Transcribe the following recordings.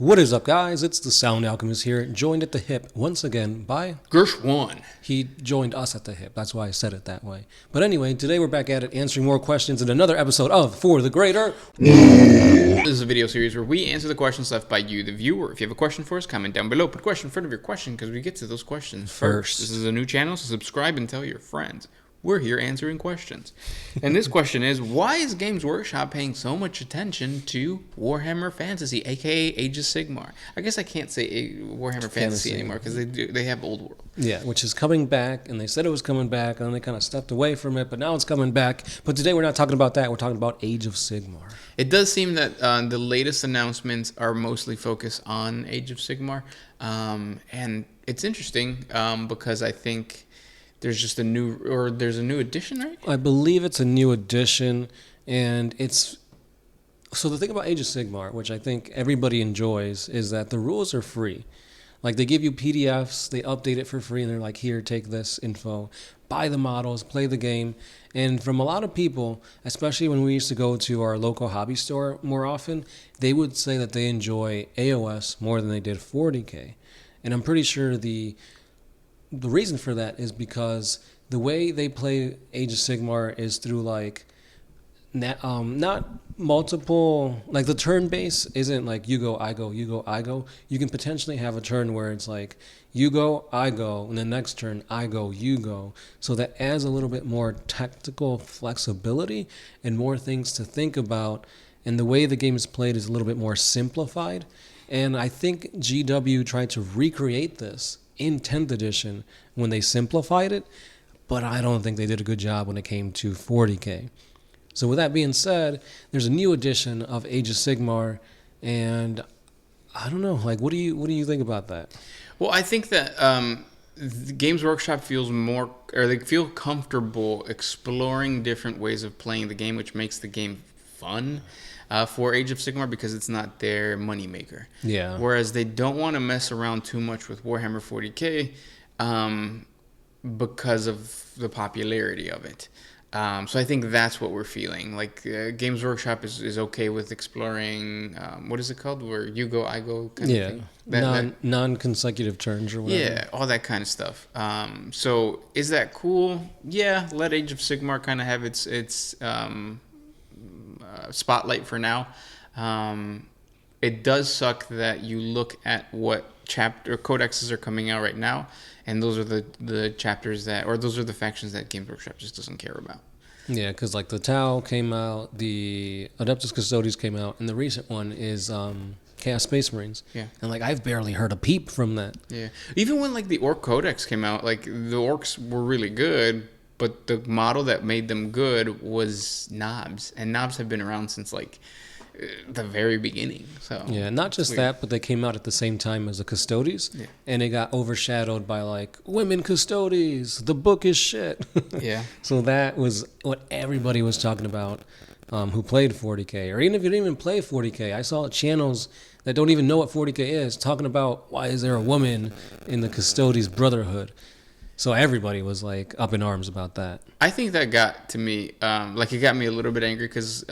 What is up, guys? It's the Sound Alchemist here, joined at the hip once again by Gershwan. He joined us at the hip. That's why I said it that way. But anyway, today we're back at it, answering more questions in another episode of For the Greater. This is a video series where we answer the questions left by you, the viewer. If you have a question for us, comment down below. Put a question in front of your question because we get to those questions first. This is a new channel, so subscribe and tell your friends. We're here answering questions. And this question is, why is Games Workshop paying so much attention to Warhammer Fantasy, aka Age of Sigmar? I guess I can't say Warhammer Fantasy anymore because they have Old World. Yeah, which is coming back, and they said it was coming back, and then they kind of stepped away from it, but now it's coming back. But today we're not talking about that. We're talking about Age of Sigmar. It does seem that the latest announcements are mostly focused on Age of Sigmar. And it's interesting because I think there's a new edition, right? I believe it's a new edition, and it's... So the thing about Age of Sigmar, which I think everybody enjoys, is that the rules are free. Like, they give you PDFs, they update it for free, and they're like, here, take this info, buy the models, play the game. And from a lot of people, especially when we used to go to our local hobby store more often, they would say that they enjoy AOS more than they did 40K. And I'm pretty sure the reason for that is because the way they play Age of Sigmar is through like not multiple, like the turn base isn't like you go, I go, you go, I go. You can potentially have a turn where it's like you go, I go, and the next turn I go, you go. So that adds a little bit more tactical flexibility and more things to think about. And the way the game is played is a little bit more simplified. And I think GW tried to recreate this in 10th edition when they simplified it, but I don't think they did a good job when it came to 40K. So with that being said, there's a new edition of Age of Sigmar, and I don't know, like, what do you think about that? Well, I think that the Games Workshop they feel comfortable exploring different ways of playing the game, which makes the game fun. For Age of Sigmar because it's not their moneymaker. Yeah. Whereas they don't want to mess around too much with Warhammer 40K because of the popularity of it. So I think that's what we're feeling. Like Games Workshop is okay with exploring, what is it called? Where you go, I go kind of thing. Non-consecutive turns or whatever. Yeah, all that kind of stuff. So is that cool? Yeah, let Age of Sigmar kind of have its spotlight for now. It does suck that you look at what chapter codexes are coming out right now, and those are the chapters those are the factions that Games Workshop just doesn't care about. Yeah, because like the Tau came out, the Adeptus Custodes came out, and the recent one is Chaos Space Marines. Yeah. And like I've barely heard a peep from that. Yeah. Even when like the Orc Codex came out, like the Orcs were really good, but the model that made them good was knobs, and knobs have been around since like the very beginning. So yeah, not just that, but they came out at the same time as the Custodes, and it got overshadowed by like women Custodes. The book is shit. Yeah. So that was what everybody was talking about who played 40K, or even if you didn't even play 40K. I saw channels that don't even know what 40K is talking about why is there a woman in the Custodes Brotherhood. So everybody was like up in arms about that. I think that got to me, it got me a little bit angry because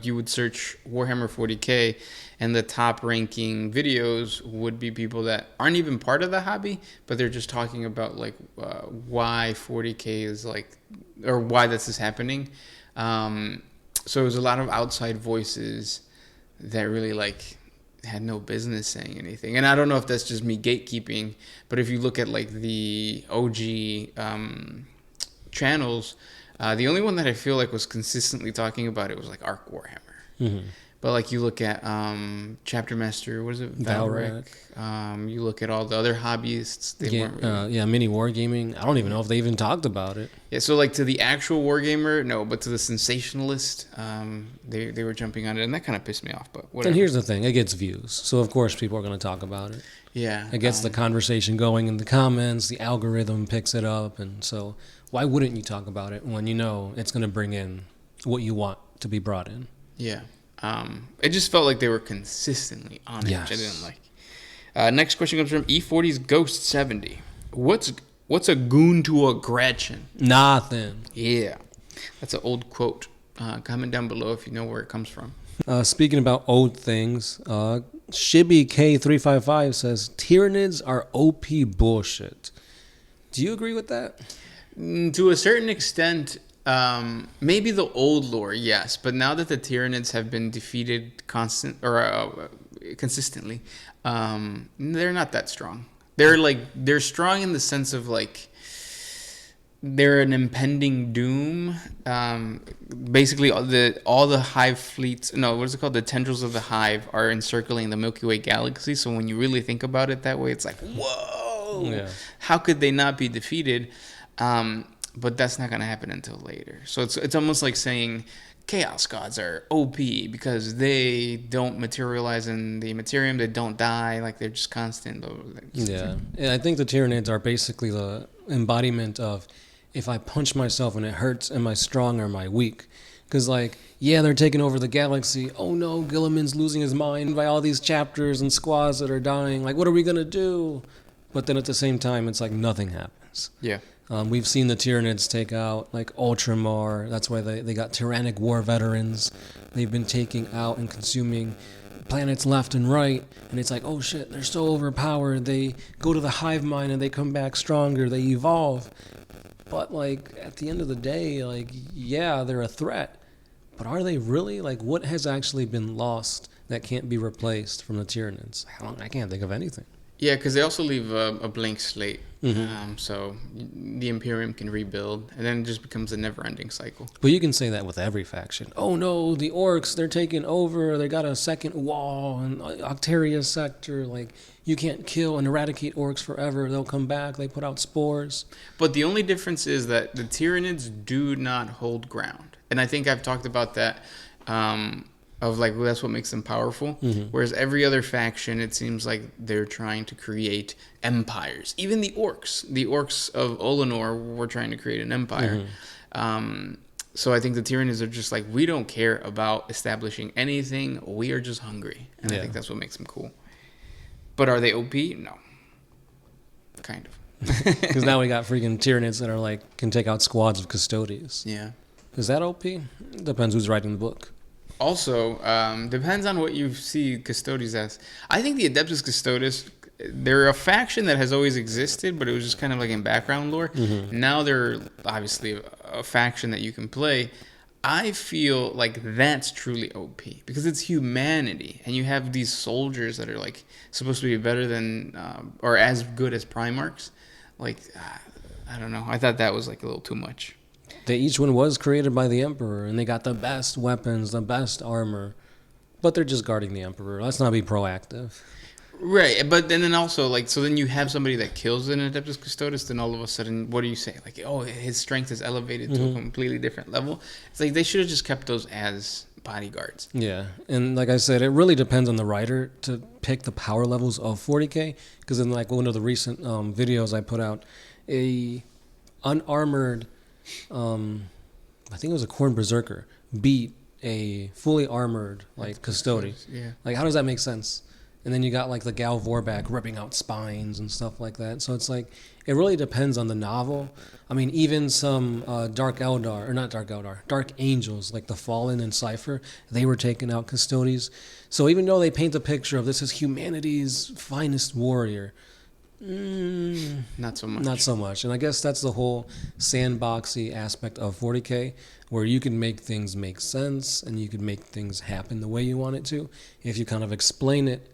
you would search Warhammer 40K and the top ranking videos would be people that aren't even part of the hobby, but they're just talking about like why 40K is like, or why this is happening. So it was a lot of outside voices that really like had no business saying anything. And I don't know if that's just me gatekeeping, but if you look at like the OG channels, the only one that I feel like was consistently talking about it was like Arc Warhammer. Mm-hmm. But like you look at Chapter Master, what is it? WAAAGH. You look at all the other hobbyists. They weren't really... mini wargaming. I don't even know if they even talked about it. Yeah, so like to the actual wargamer, no, but to the sensationalist, they were jumping on it, and that kind of pissed me off. But whatever. And here's the thing: it gets views, so of course people are going to talk about it. Yeah, it gets the conversation going in the comments. The algorithm picks it up, and so why wouldn't you talk about it when you know it's going to bring in what you want to be brought in? Yeah. It just felt like they were consistently on it, which I didn't like. Next question comes from E40's Ghost 70. What's a goon to a Gretchen? Nothing. Yeah, that's an old quote. Comment down below if you know where it comes from. Speaking about old things, Shibby K355 says Tyranids are OP bullshit. Do you agree with that? To a certain extent, maybe the old lore, yes, but now that the Tyranids have been defeated consistently, they're not that strong. They're strong in the sense of like they're an impending doom. Basically, all the hive fleets. No, what is it called? The tendrils of the hive are encircling the Milky Way galaxy. So when you really think about it that way, it's like, whoa! Yeah. How could they not be defeated? But that's not gonna happen until later. So it's almost like saying Chaos Gods are OP because they don't materialize in the Materium. They don't die. Like they're just constant. Yeah, and I think the Tyranids are basically the embodiment of if I punch myself and it hurts, am I strong or am I weak? Because, like, yeah, they're taking over the galaxy. Oh no, Gilliman's losing his mind by all these chapters and squads that are dying. Like, what are we going to do? But then at the same time, it's like nothing happens. Yeah. We've seen the Tyranids take out, like, Ultramar. That's why they got Tyrannic War veterans. They've been taking out and consuming planets left and right. And it's like, oh shit, they're so overpowered. They go to the hive mind and they come back stronger. They evolve. But, like, at the end of the day, like, yeah, they're a threat. But are they really? Like, what has actually been lost that can't be replaced from the Tyranids? I can't think of anything. Yeah, because they also leave a blank slate. Mm-hmm. So the Imperium can rebuild, and then it just becomes a never-ending cycle. But you can say that with every faction. Oh no, the orcs, they're taking over. They got a second wall in Octaria sector. Like, you can't kill and eradicate orcs forever. They'll come back. They put out spores. But the only difference is that the Tyranids do not hold ground. And I think I've talked about that, of like, well, that's what makes them powerful. Mm-hmm. Whereas every other faction, it seems like they're trying to create empires. Even the orcs of Olenor were trying to create an empire. Mm-hmm. So I think the Tyranids are just like, we don't care about establishing anything. We are just hungry. And I think that's what makes them cool. But are they OP? No. Kind of. Because now we got freaking Tyranids that are like, can take out squads of Custodians. Yeah. Is that OP? Depends who's writing the book. Also, depends on what you see Custodes as. I think the Adeptus Custodes, they're a faction that has always existed, but it was just kind of like in background lore. Mm-hmm. Now they're obviously a faction that you can play. I feel like that's truly OP because it's humanity, and you have these soldiers that are like supposed to be better than or as good as Primarchs. Like, I don't know. I thought that was like a little too much. Each one was created by the Emperor, and they got the best weapons, the best armor. But they're just guarding the Emperor. Let's not be proactive. Right, but then also, like, so then you have somebody that kills an Adeptus Custodes, then all of a sudden, what do you say? Like, oh, his strength is elevated to a completely different level. It's like they should have just kept those as bodyguards. Yeah, and like I said, it really depends on the writer to pick the power levels of 40K, because in like one of the recent videos I put out, a unarmored... I think it was a Khorne Berserker beat a fully armored like Custode. Yeah. Like, how does that make sense? And then you got like the Gal Vorback ripping out spines and stuff like that. So it's like it really depends on the novel. I mean, even some Dark Angels like the Fallen and Cypher, they were taking out Custodes. So even though they paint the picture of this as humanity's finest warrior, not so much. Not so much. And I guess that's the whole sandboxy aspect of 40K, where you can make things make sense and you can make things happen the way you want it to if you kind of explain it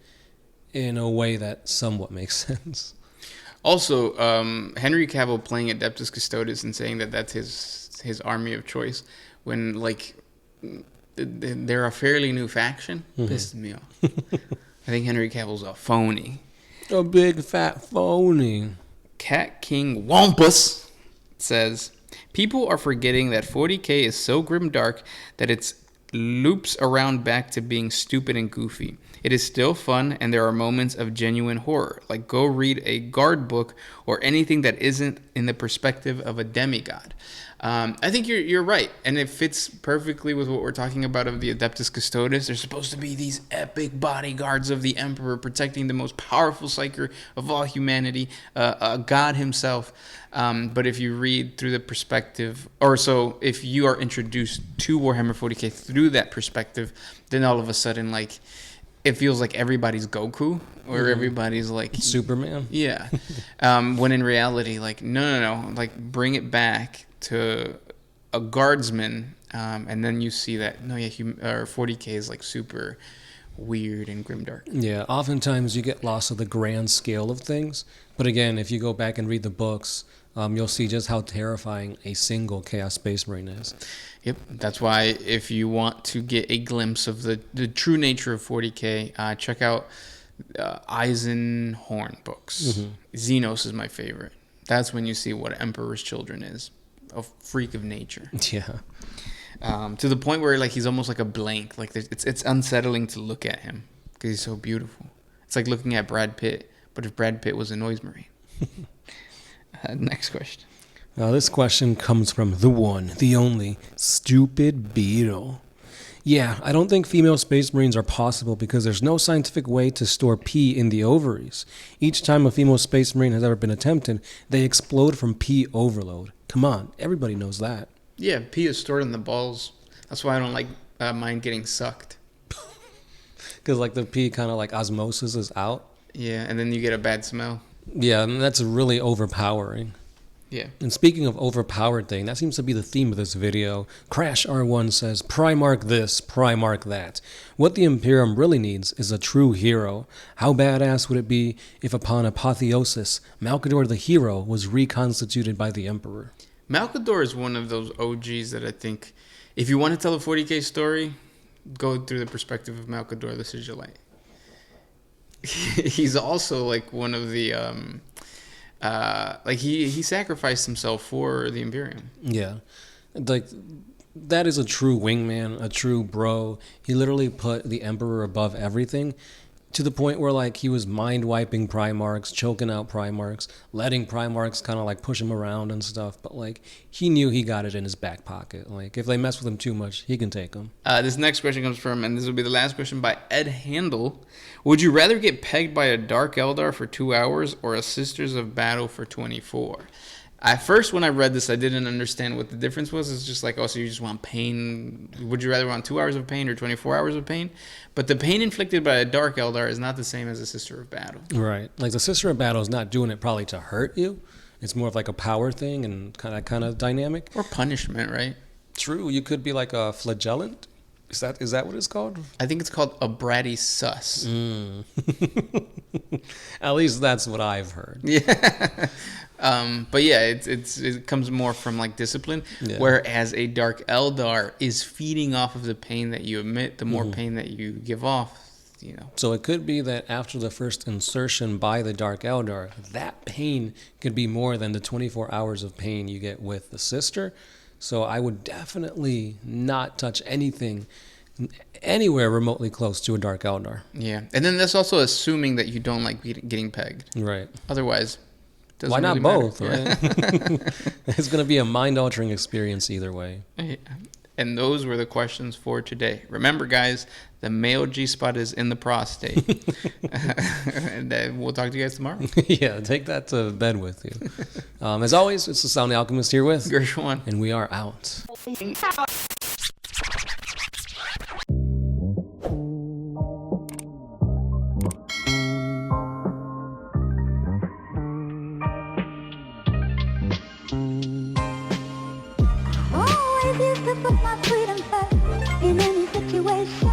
in a way that somewhat makes sense. Also, Henry Cavill playing Adeptus Custodes and saying that that's his army of choice when, like, they're a fairly new faction pissed me off. I think Henry Cavill's a phony. A big fat phony. Cat King Wampus says, people are forgetting that 40K is so grimdark that it loops around back to being stupid and goofy. It is still fun, and there are moments of genuine horror. Like, go read a guard book or anything that isn't in the perspective of a demigod. I think you're right, and it fits perfectly with what we're talking about of the Adeptus Custodes. They're supposed to be these epic bodyguards of the Emperor, protecting the most powerful psyker of all humanity, God himself. But if you read through the perspective, if you are introduced to Warhammer 40K through that perspective, then all of a sudden, like, it feels like everybody's Goku or everybody's like Superman. Yeah. When in reality, like, no. Like, bring it back to a guardsman. And then you see that, 40K is like super weird and grimdark. Yeah, oftentimes you get lost of the grand scale of things. But again, if you go back and read the books, you'll see just how terrifying a single Chaos Space Marine is. Yep. That's why if you want to get a glimpse of the true nature of 40K, check out Eisenhorn books. Xenos is my favorite. That's when you see what Emperor's Children is. A freak of nature. Yeah. To the point where like he's almost like a blank. Like it's unsettling to look at him because he's so beautiful. It's like looking at Brad Pitt, but if Brad Pitt was a noise marine. Next question. Now this question comes from the one, the only, Stupid Beetle. Yeah, I don't think female space marines are possible because there's no scientific way to store pee in the ovaries. Each time a female space marine has ever been attempted, they explode from pee overload. Come on, everybody knows that. Yeah, pee is stored in the balls. That's why I don't like mine getting sucked. Because like the pee kind of like osmosis is out. Yeah, and then you get a bad smell. Yeah, and that's really overpowering. Yeah. And speaking of overpowered thing, that seems to be the theme of this video. Crash R1 says, Primarch this, Primarch that. What the Imperium really needs is a true hero. How badass would it be if upon apotheosis, Malkador the hero was reconstituted by the Emperor? Malkador is one of those OGs that I think, if you want to tell a 40K story, go through the perspective of Malkador the Sigillite. He's also like one of the... like he sacrificed himself for the Imperium. Yeah, like that is a true wingman, a true bro. He literally put the Emperor above everything, to the point where like he was mind wiping Primarchs, choking out Primarchs, letting Primarchs kind of like push him around and stuff. But like he knew he got it in his back pocket. Like if they mess with him too much, he can take them. This next question comes from, and this will be the last question, by Ed Handel. Would you rather get pegged by a Dark Eldar for 2 hours or a Sisters of Battle for 24? At first, when I read this, I didn't understand what the difference was. It's just like, oh, so you just want pain. Would you rather want 2 hours of pain or 24 hours of pain? But the pain inflicted by a Dark Eldar is not the same as a Sister of Battle. Right. Like the Sister of Battle is not doing it probably to hurt you. It's more of like a power thing and kind of dynamic. Or punishment, right? True. You could be like a flagellant. Is that what it's called? I think it's called a bratty sus. At least that's what I've heard. Yeah. But yeah, it comes more from like discipline, whereas a Dark Eldar is feeding off of the pain that you emit. The more pain that you give off, you know. So it could be that after the first insertion by the Dark Eldar, that pain could be more than the 24 hours of pain you get with the sister. So I would definitely not touch anything anywhere remotely close to a Dark Eldar. Yeah, and then that's also assuming that you don't like getting pegged. Right. Otherwise, doesn't why not really both? Right? It's going to be a mind-altering experience either way. Yeah. And those were the questions for today. Remember, guys, the male G-spot is in the prostate. And then we'll talk to you guys tomorrow. Yeah, take that to bed with you. As always, it's the Sound Alchemist here with Gershwan. And we are out. Always used to put my freedom first in any situation.